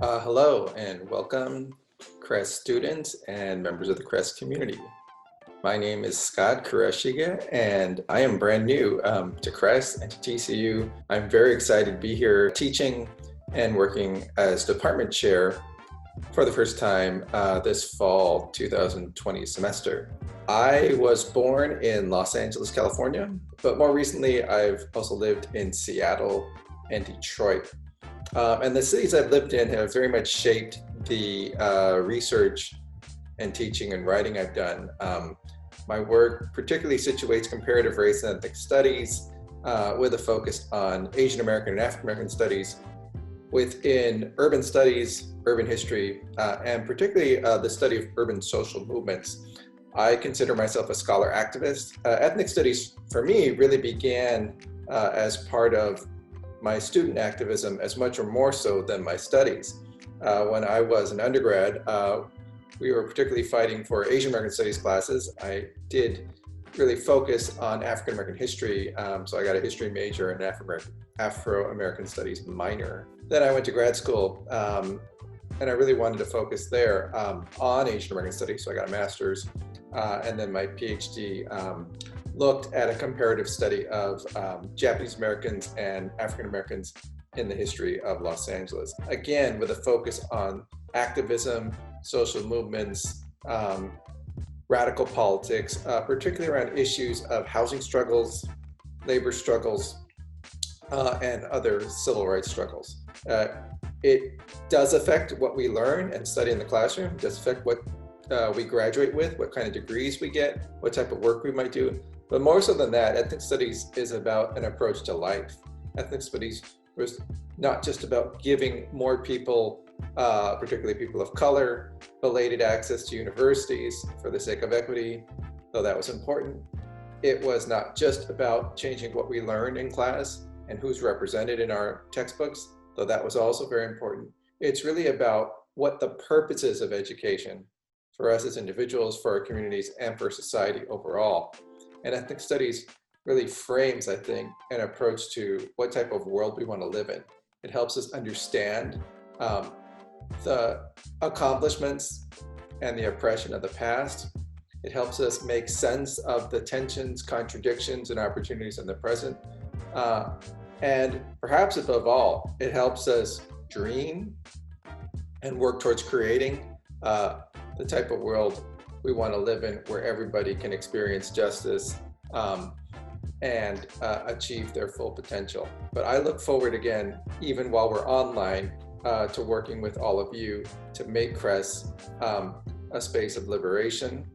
Hello and welcome, CRES students and members of the CRES community. My name is Scott Kureshiga and I am brand new to CRES and to TCU. I'm very excited to be here teaching and working as department chair for the first time this fall 2020 semester. I was born in Los Angeles, California, but more recently I've also lived in Seattle and Detroit. And the cities I've lived in have very much shaped the research and teaching and writing I've done. My work particularly situates comparative race and ethnic studies with a focus on Asian American and African American studies within urban studies, urban history, and particularly the study of urban social movements. I consider myself a scholar activist. Ethnic studies for me really began as part of my student activism as much or more so than my studies. When I was an undergrad, we were particularly fighting for Asian American Studies classes. I did really focus on African American history, so I got a history major and Afro-American Studies minor. Then I went to grad school, and I really wanted to focus there on Asian American Studies, so I got a master's, and then my PhD looked at a comparative study of Japanese Americans and African Americans in the history of Los Angeles. Again, with a focus on activism, social movements, radical politics, particularly around issues of housing struggles, labor struggles, and other civil rights struggles. It does affect what we learn and study in the classroom. It does affect what we graduate with, what kind of degrees we get, what type of work we might do. But more so than that, ethnic studies is about an approach to life. Ethnic studies was not just about giving more people, particularly people of color, belated access to universities for the sake of equity, though that was important. It was not just about changing what we learn in class and who's represented in our textbooks, though that was also very important. It's really about what the purpose is of education for us as individuals, for our communities, and for society overall. And ethnic studies really frames, I think, an approach to what type of world we want to live in. It helps us understand the accomplishments and the oppression of the past. It helps us make sense of the tensions, contradictions, and opportunities in the present. And perhaps above all, it helps us dream and work towards creating the type of world we want to live in, where everybody can experience justice and achieve their full potential. But I look forward again, even while we're online, to working with all of you to make CRES a space of liberation,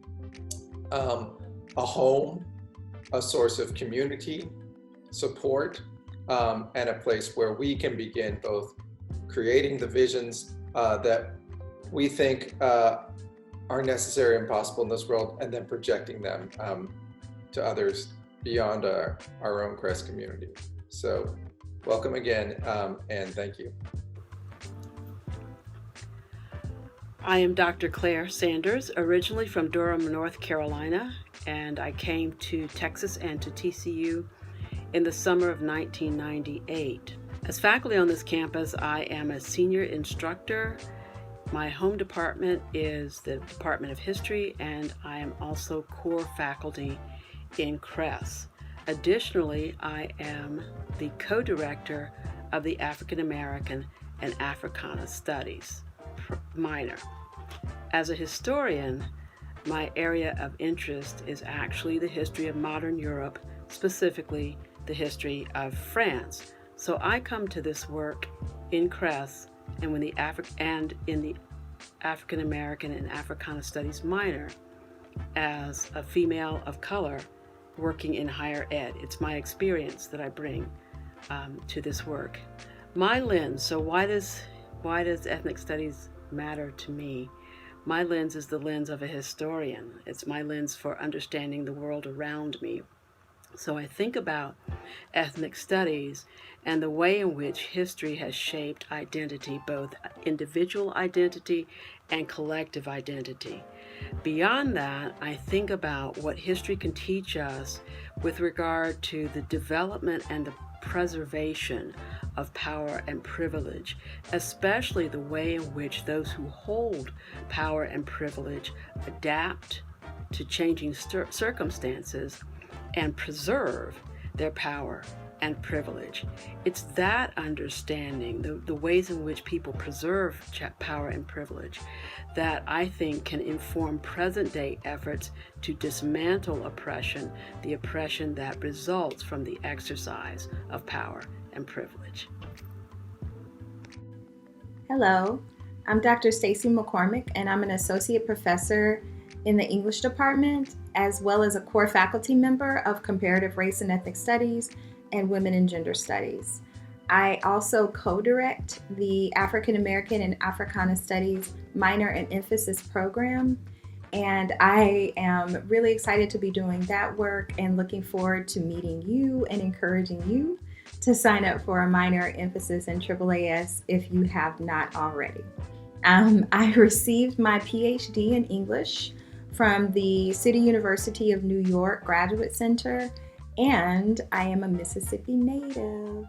a home, a source of community, support, and a place where we can begin both creating the visions that we think are necessary and possible in this world, and then projecting them to others beyond our own CRES community. So welcome again, and thank you. I am Dr. Claire Sanders, originally from Durham, North Carolina, and I came to Texas and to TCU in the summer of 1998. As faculty on this campus, I am a senior instructor. My home department is the Department of History, and I am also core faculty in CRES. Additionally, I am the co-director of the African American and Africana Studies minor. As a historian, my area of interest is actually the history of modern Europe, specifically the history of France. So I come to this work in CRES and in the African American and Africana Studies minor as a female of color working in higher ed. It's my experience that I bring to this work. My lens, so why does ethnic studies matter to me? My lens is the lens of a historian. It's my lens for understanding the world around me. So I think about ethnic studies and the way in which history has shaped identity, both individual identity and collective identity. Beyond that, I think about what history can teach us with regard to the development and the preservation of power and privilege, especially the way in which those who hold power and privilege adapt to changing circumstances and preserve their power and privilege. It's that understanding, the ways in which people preserve power and privilege, that I think can inform present-day efforts to dismantle oppression, the oppression that results from the exercise of power and privilege. Hello, I'm Dr. Stacy McCormick, and I'm an associate professor in the English department, as well as a core faculty member of Comparative Race and Ethnic Studies and Women and Gender Studies. I also co-direct the African American and Africana Studies minor and emphasis program, and I am really excited to be doing that work and looking forward to meeting you and encouraging you to sign up for a minor emphasis in AAAS if you have not already. I received my PhD in English from the City University of New York Graduate Center, and I am a Mississippi native.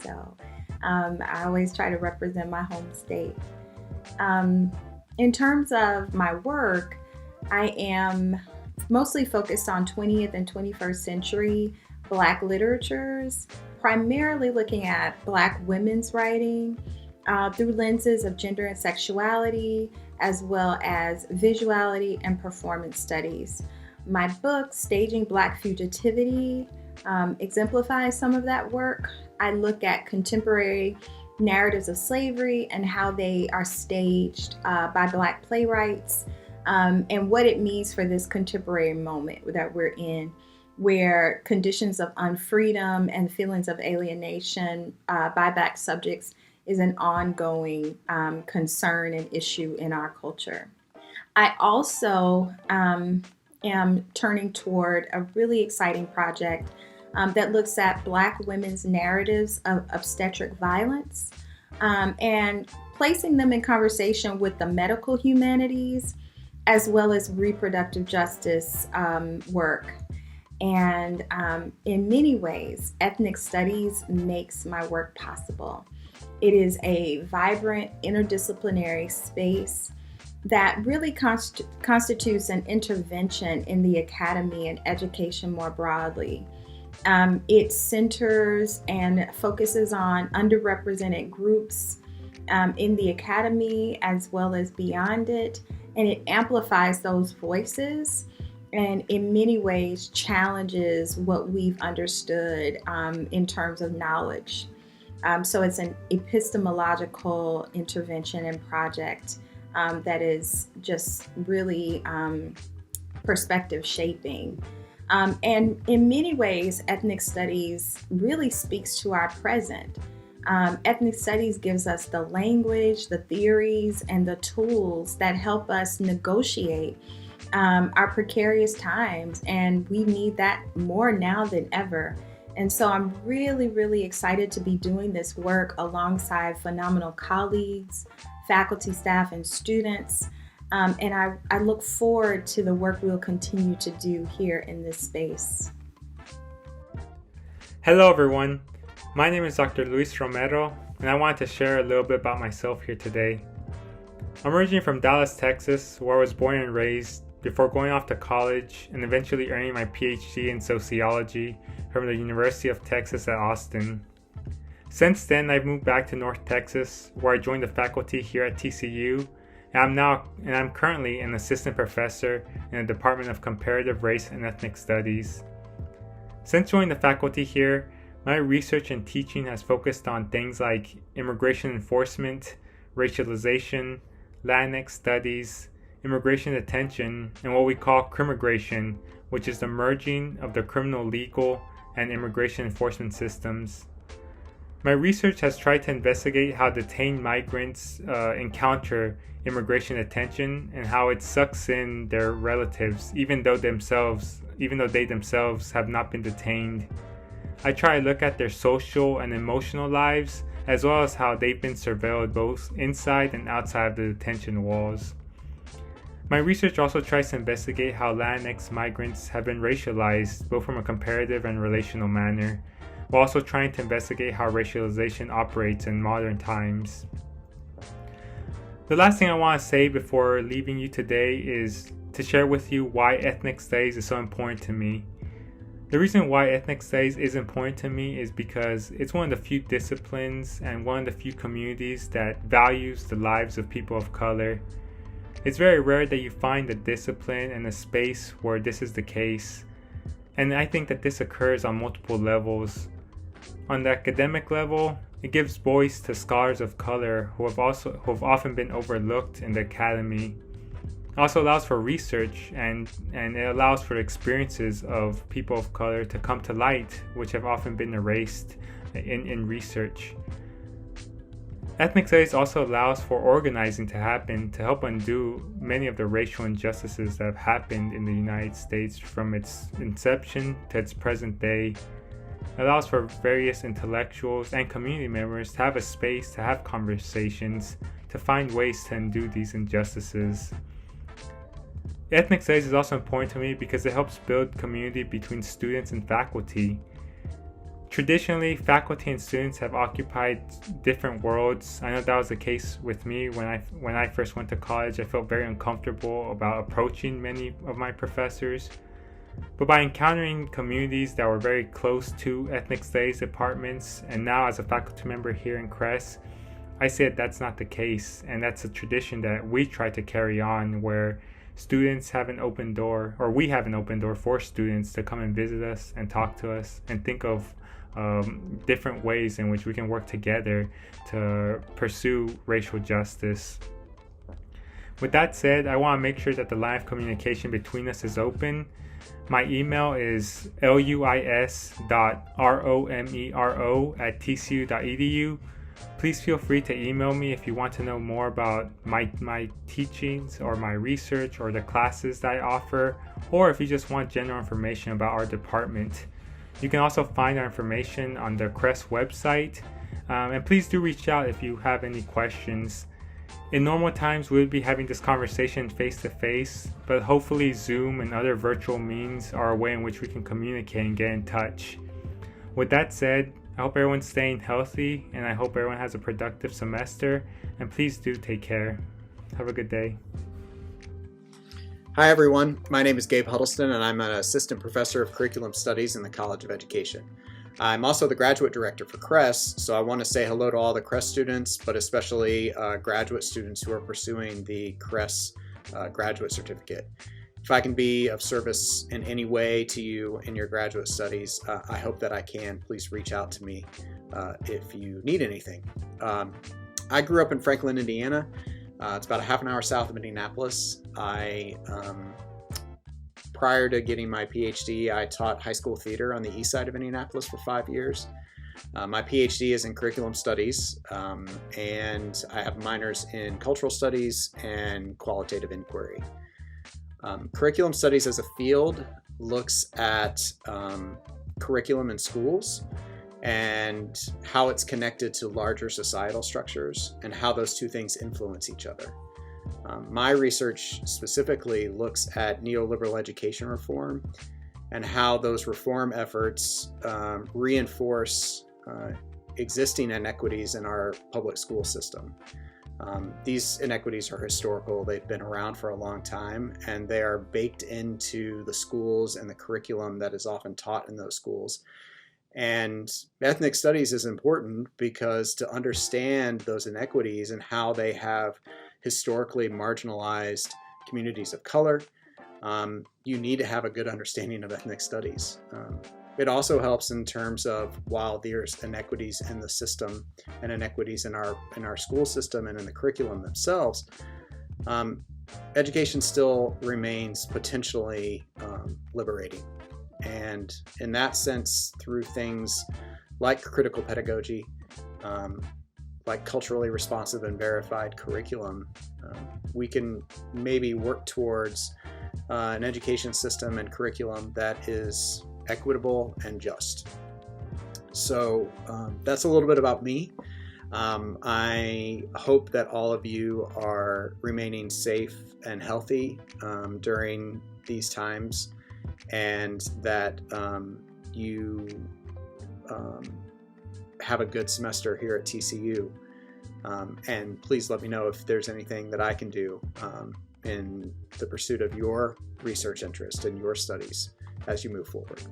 So I always try to represent my home state. In terms of my work, I am mostly focused on 20th and 21st century Black literatures, primarily looking at Black women's writing through lenses of gender and sexuality, as well as visuality and performance studies. My book, Staging Black Fugitivity, exemplifies some of that work. I look at contemporary narratives of slavery and how they are staged by Black playwrights, and what it means for this contemporary moment that we're in, where conditions of unfreedom and feelings of alienation by Black subjects is an ongoing concern and issue in our culture. I also am turning toward a really exciting project that looks at Black women's narratives of obstetric violence and placing them in conversation with the medical humanities as well as reproductive justice work. And in many ways, ethnic studies makes my work possible. It is a vibrant interdisciplinary space that really constitutes an intervention in the academy and education more broadly. It centers and focuses on underrepresented groups in the academy as well as beyond it, and it amplifies those voices and in many ways challenges what we've understood in terms of knowledge. So it's an epistemological intervention and project that is just really perspective shaping. And in many ways, ethnic studies really speaks to our present. Ethnic studies gives us the language, the theories, and the tools that help us negotiate our precarious times, and we need that more now than ever. And so I'm really, really excited to be doing this work alongside phenomenal colleagues, faculty, staff, and students. And I look forward to the work we'll continue to do here in this space. Hello everyone, my name is Dr. Luis Romero, and I wanted to share a little bit about myself here today. I'm originally from Dallas, Texas, where I was born and raised before going off to college and eventually earning my PhD in sociology from the University of Texas at Austin. Since then, I've moved back to North Texas, where I joined the faculty here at TCU, and I'm currently an assistant professor in the Department of Comparative Race and Ethnic Studies. Since joining the faculty here, my research and teaching has focused on things like immigration enforcement, racialization, Latinx studies, immigration detention, and what we call crimmigration, which is the merging of the criminal legal and immigration enforcement systems. My research has tried to investigate how detained migrants encounter immigration detention and how it sucks in their relatives, even though they themselves have not been detained. I try to look at their social and emotional lives, as well as how they've been surveilled both inside and outside of the detention walls. My research also tries to investigate how Latinx migrants have been racialized, both from a comparative and relational manner. while also trying to investigate how racialization operates in modern times. The last thing I want to say before leaving you today is to share with you why ethnic studies is so important to me. The reason why ethnic studies is important to me is because it's one of the few disciplines and one of the few communities that values the lives of people of color. It's very rare that you find a discipline and a space where this is the case. And I think that this occurs on multiple levels. On the academic level, it gives voice to scholars of color who have often been overlooked in the academy. It also allows for research and it allows for experiences of people of color to come to light, which have often been erased in research. Ethnic studies also allows for organizing to happen to help undo many of the racial injustices that have happened in the United States from its inception to its present day. It allows for various intellectuals and community members to have a space to have conversations, to find ways to undo these injustices. Ethnic studies is also important to me because it helps build community between students and faculty. Traditionally, faculty and students have occupied different worlds. I know that was the case with me when I first went to college. I felt very uncomfortable about approaching many of my professors. But by encountering communities that were very close to ethnic studies departments, and now as a faculty member here in CRES, I see that that's not the case, and that's a tradition that we try to carry on, where students have an open door, or we have an open door for students to come and visit us and talk to us and think of different ways in which we can work together to pursue racial justice. With that said, I want to make sure that the line of communication between us is open. My email is luis.romero@tcu.edu. Please feel free to email me if you want to know more about my teachings or my research or the classes that I offer, or if you just want general information about our department. You can also find our information on the CRES website, and please do reach out if you have any questions. In normal times, we would be having this conversation face-to-face, but hopefully Zoom and other virtual means are a way in which we can communicate and get in touch. With that said, I hope everyone's staying healthy, and I hope everyone has a productive semester, and please do take care. Have a good day. Hi everyone, my name is Gabe Huddleston and I'm an assistant professor of curriculum studies in the College of Education. I'm also the graduate director for CRES, so I want to say hello to all the CRES students, but especially graduate students who are pursuing the CRES graduate certificate. If I can be of service in any way to you in your graduate studies, I hope that I can. Please reach out to me if you need anything. I grew up in Franklin, Indiana. It's about a half an hour south of Indianapolis. Prior to getting my PhD, I taught high school theater on the east side of Indianapolis for 5 years. My PhD is in curriculum studies, and I have minors in cultural studies and qualitative inquiry. Curriculum studies as a field looks at curriculum in schools and how it's connected to larger societal structures and how those two things influence each other. My research specifically looks at neoliberal education reform and how those reform efforts reinforce existing inequities in our public school system. These inequities are historical. They've been around for a long time, and they are baked into the schools and the curriculum that is often taught in those schools. And ethnic studies is important because to understand those inequities and how they have historically marginalized communities of color, you need to have a good understanding of ethnic studies. It also helps in terms of, while there's inequities in the system and inequities in our school system and in the curriculum themselves, education still remains potentially liberating. And in that sense, through things like critical pedagogy, like culturally responsive and verified curriculum, we can maybe work towards an education system and curriculum that is equitable and just. So that's a little bit about me. I hope that all of you are remaining safe and healthy during these times, and that you have a good semester here at TCU. And please let me know if there's anything that I can do in the pursuit of your research interest and your studies as you move forward.